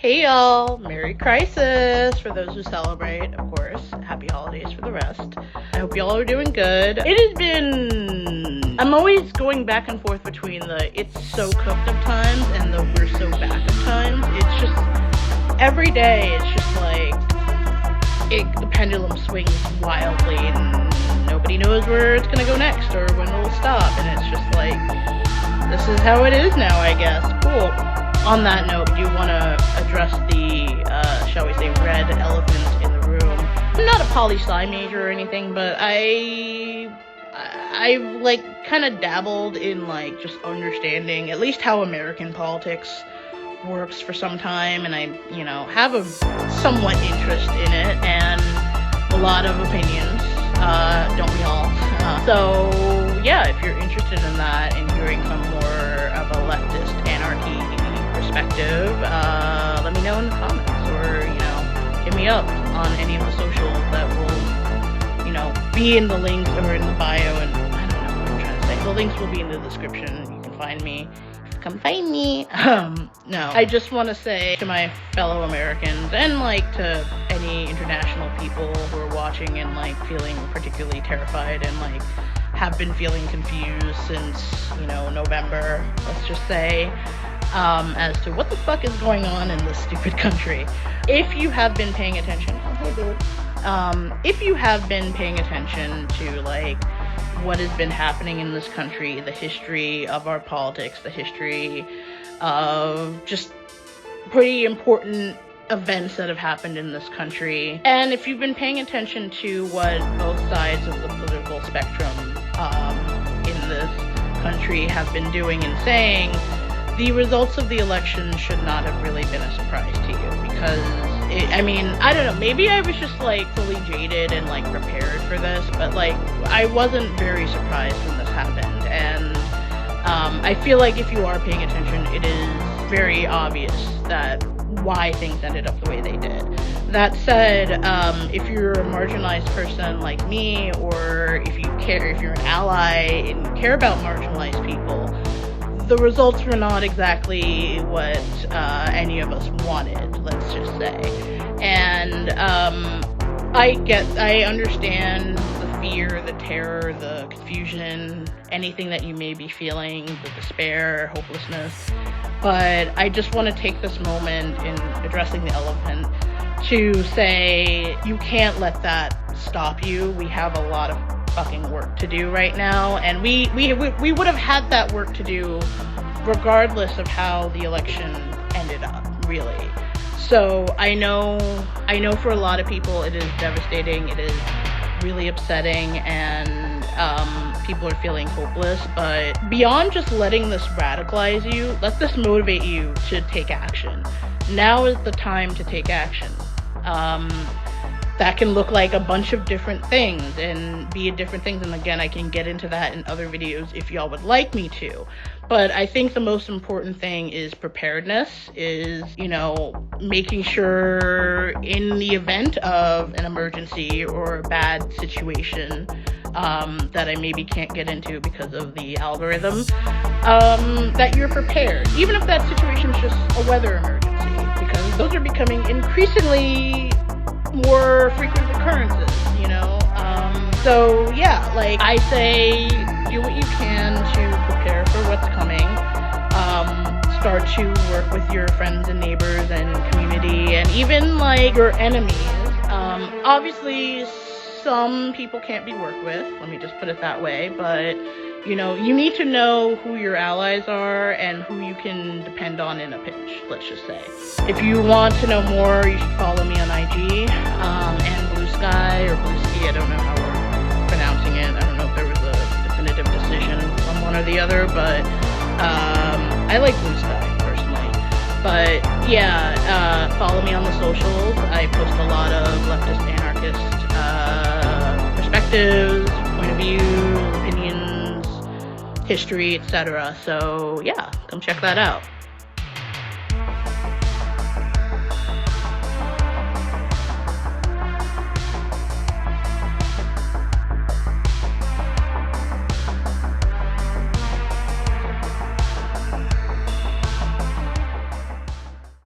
Hey y'all, Merry Crisis for those who celebrate, of course. Happy holidays for the rest. I hope y'all are doing good. It has been... I'm always going back and forth between the it's so cooked of times and the we're so back of times. It's just, every day it's just like, the pendulum swings wildly and nobody knows where it's gonna go next or when it'll stop. And it's just like, this is how it is now, I guess. Cool. On that note, I do want to address the, shall we say, red elephant in the room. I'm not a poli-sci major or anything, but I've like, kind of dabbled in, like, just understanding at least how American politics works for some time, and I, have a somewhat interest in it, and a lot of opinions, don't we all? So, yeah, if you're interested in that and hearing from more of a leftist anarchy perspective, let me know in the comments, or, hit me up on any of the socials that will, be in the links or in the bio, and I don't know what I'm trying to say. The links will be in the description. You can find me. Come find me. No. I just want to say to my fellow Americans and, like, to any international people who are watching and, like, feeling particularly terrified and, like, have been feeling confused since, November, let's just say, as to what the fuck is going on in this stupid country. If you have been paying attention, if you have been paying attention to, like, what has been happening in this country, the history of our politics, the history of just pretty important events that have happened in this country, and if you've been paying attention to what both sides of the political spectrum in this country have been doing and saying, the results of the election should not have really been a surprise to you, because I don't know, maybe I was just, like, fully jaded and, like, prepared for this, but, like, I wasn't very surprised when this happened, and I feel like if you are paying attention, it is very obvious that why things ended up the way they did. That said, if you're a marginalized person like me, or if you're an ally and you care about marginalized people, the results were not exactly what any of us wanted, let's just say. And I understand the fear, the terror, the confusion, anything that you may be feeling, the despair, hopelessness. But I just want to take this moment in addressing the elephant to say you can't let that stop you. We have a lot of fucking work to do right now, and we would have had that work to do regardless of how the election ended up, really. So I know for a lot of people it is devastating, it is really upsetting, and people are feeling hopeless, but beyond just letting this radicalize you, let this motivate you to take action. Now is the time to take action. That can look like a bunch of different things and be different things. And again, I can get into that in other videos if y'all would like me to. But I think the most important thing is preparedness, is, making sure in the event of an emergency or a bad situation that I maybe can't get into because of the algorithm, that you're prepared. Even if that situation is just a weather emergency, because those are becoming increasingly more frequent occurrences, so yeah, like, I say, do what you can to prepare for what's coming. Start to work with your friends and neighbors and community, and even, like, your enemies. Obviously, some people can't be worked with, let me just put it that way, but you need to know who your allies are and who you can depend on in a pinch, let's just say. If you want to know more, you should follow me on IG, and Blue Sky, or Blue Ski, I don't know how we're pronouncing it. I don't know if there was a definitive decision on one or the other, but I like Blue Sky, personally. But yeah, follow me on the socials. I post a lot of leftist anarchist perspectives, point of view, opinions, history, etc. So yeah, come check that out.